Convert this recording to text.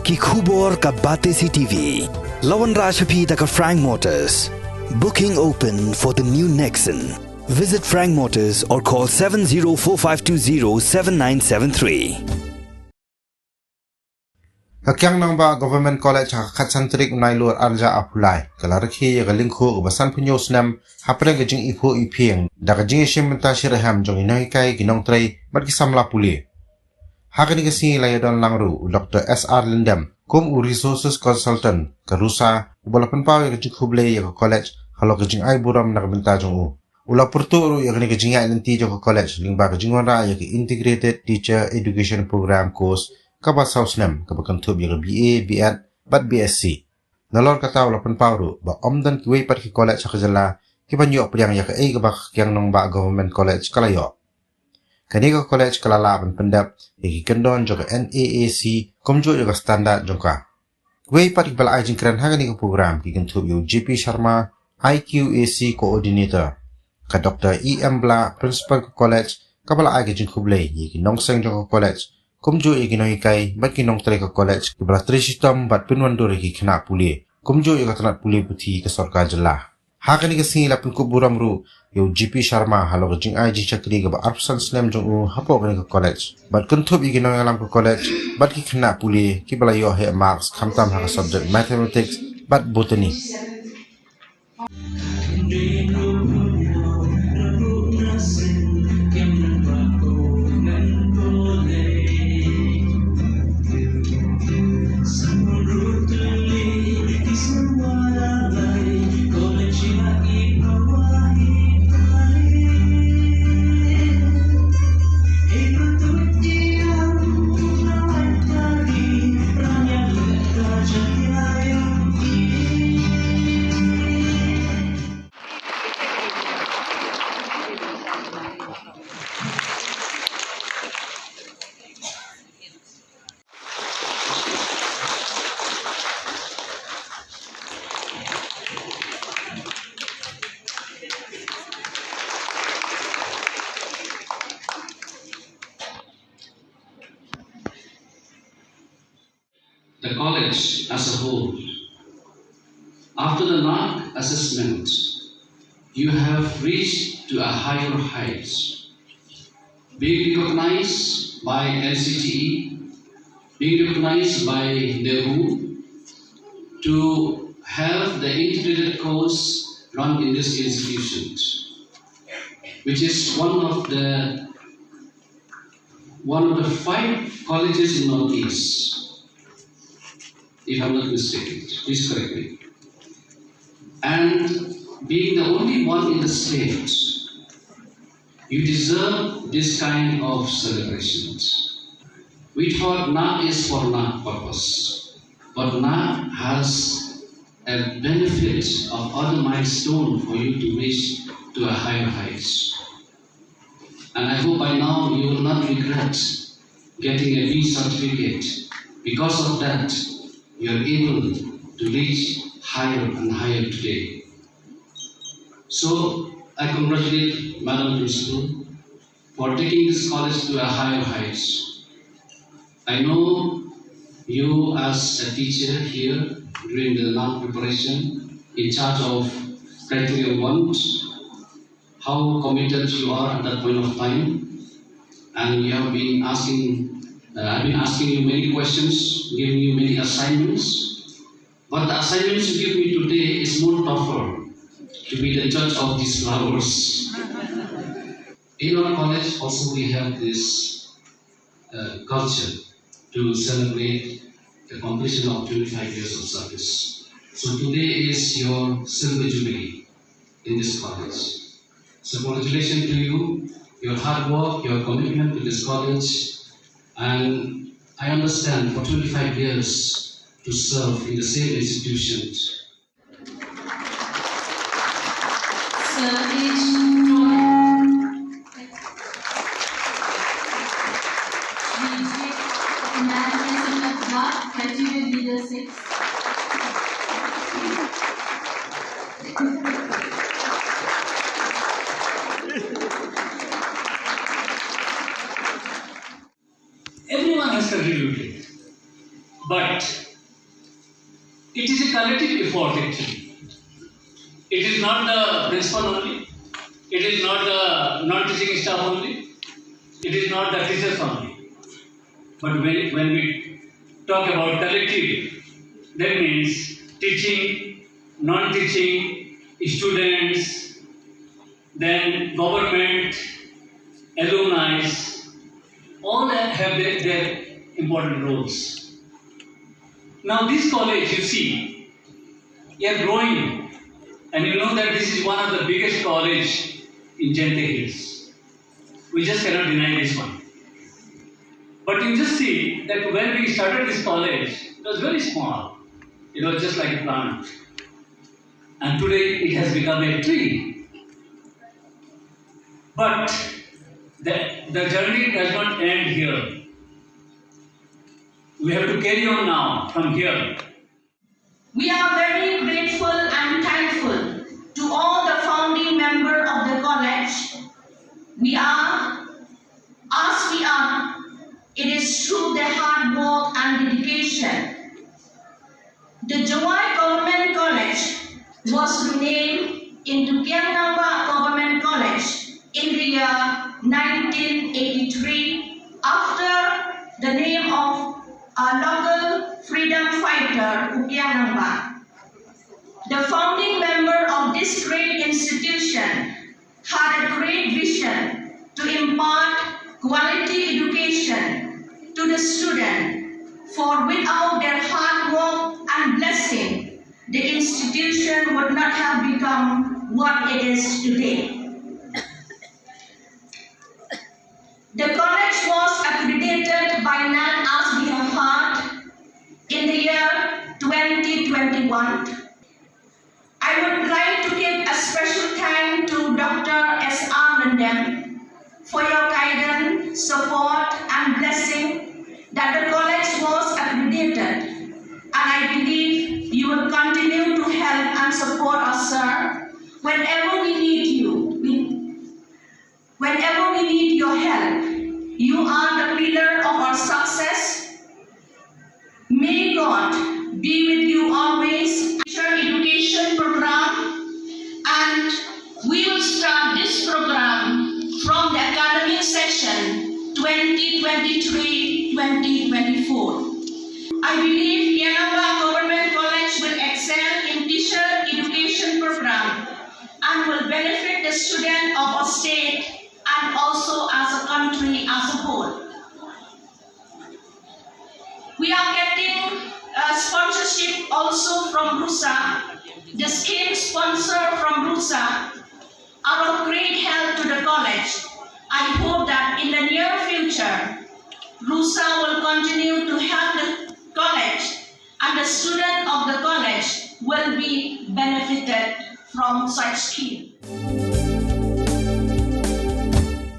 कि खुबोर का बातें सी टीवी लवन राशपी तक Frank Motors booking open for the new Nexon. Visit Frank Motors or call 7045207973. Kiang Nangbah Government College Katsantrik Nailur Arja Apulai Rakhe Lyngkhuh Basan Punyo Snem Hapre Gajing Ipo Ipieng Dagajing Shimenta Shiraham Jong Inoikai Ginong Tray Badkisamla Puli Hakani Gasi Layadon Langru Dr. S.R. Lindem Kum Resources Consultant Karusa Ubalapan Pau Gajing Huble Yaga College Halo Gajing Ai Buram Nagbenta Jong Ula Purturu Yagani Gajing Islanti Jaga College Lingba Gajing Wara Yaga Integrated Teacher Education Program Course Kaba Snem Kaba Kantub Yaga BA, BEd, Bat BSc Nalor Kata Ulapan Pauru Ba Omdan Kiway Pat Ki College Hakajala Kiban Yok Priang Yaga Egabak Kiang Nangbah Government College Kalayo Kaniga College Kalalaban Pendap Yagi Kendon Joga NAAC Komjo Yaga Standard Jongka Kiway Pat Ki Bala Ajing Kran Haganiga Program Ki Kantub Yaga GP Sharma IQAC Coordinator Ka Dr. E.M. Bla Principal College Kabala Ajing Kublay Yagi Nongseng Joga College Kumjo Iginoikai Bat Kinong Treka College Kibala Trishitam Bat Pinwandore Ki Kena Puli Kumjo Igatanat Puli Puti Ke Sorka Jala Hakani Ke Singi Lapin Kuburam Ru Yo GP Sharma Halo Jing Aji Chakri Gaba Arpsan Snem Jong Hapo Ke College Bat Kuntub Iginoy Alam Ke College Bat Ki Kena Puli Kibala Yo He Marks Kamtam Haka Subject Mathematics Bat Botany The college as a whole. After the NARC assessment, you have reached to a higher height, being recognized by LCTE, being recognized by the WHO to have the integrated course run in this institution, which is one of the 5 colleges in Northeast. If I'm not mistaken, please correct me. And being the only one in the state, you deserve this kind of celebrations. We thought NARC is for NARC purpose, but NARC has a benefit of other milestone for you to reach to a higher heights. And I hope by now you will not regret getting a B certificate. Because of that, you are able to reach higher and higher today. So I congratulate Madam Principal for taking this college to a higher heights. I know you as a teacher here during the NARC preparation, in charge of criteria 1, how committed you are at that point of time, and you have been asking. I've been asking you many questions, giving you many assignments, but the assignments you give me today is more tougher to be the judge of these flowers. In our college also we have this culture to celebrate the completion of 25 years of service. So today is your silver jubilee in this college. So congratulations to you, your hard work, your commitment to this college. And I understand for 25 years to serve in the same institution. Sir H. Nangbah, Category Leader 6. Everyone has contributed. But it is a collective effort actually. It is not the principal only, it is not the non-teaching staff only, it is not the teachers only. But when we talk about collective, that means teaching, non-teaching, students, then government, alumni, all have their important roles. Now this college, you see, we are growing, and you know that this is one of the biggest college in Jante Hills. We just cannot deny this one. But you just see that when we started this college, it was very small. It was just like a plant. And today it has become a tree. But the journey does not end here. We have to carry on now from here. We are very grateful and thankful to all the founding members of the college. It is through their hard work and dedication. The Jawai Government College was renamed into Kiang Government College in the year 1983 after the name of a local freedom fighter, Nangbah. The founding member of this great institution had a great vision to impart quality education to the student, for without their hard work and blessing, the institution would not have become what it is today. The college was accredited by Nan as we have heard in the year 2021. I would like to give a special thanks to Dr. S.R. Snem for your guidance, support and blessing that the college was accredited, and I believe you will continue to help and support us, sir, whenever we need you. Whenever we need your help, you are the pillar of our success. May God be with you always. Education program, and we will start this program from the academic session 2023-2024. I believe Nangbah Government College will excel in teacher education program and will benefit the student of our state and also as a country as a whole. We are getting sponsorship also from RUSA. The scheme sponsor from RUSA are of great help to the college. I hope that in the near future, RUSA will continue to help the college and the student of the college will be benefited from such scheme.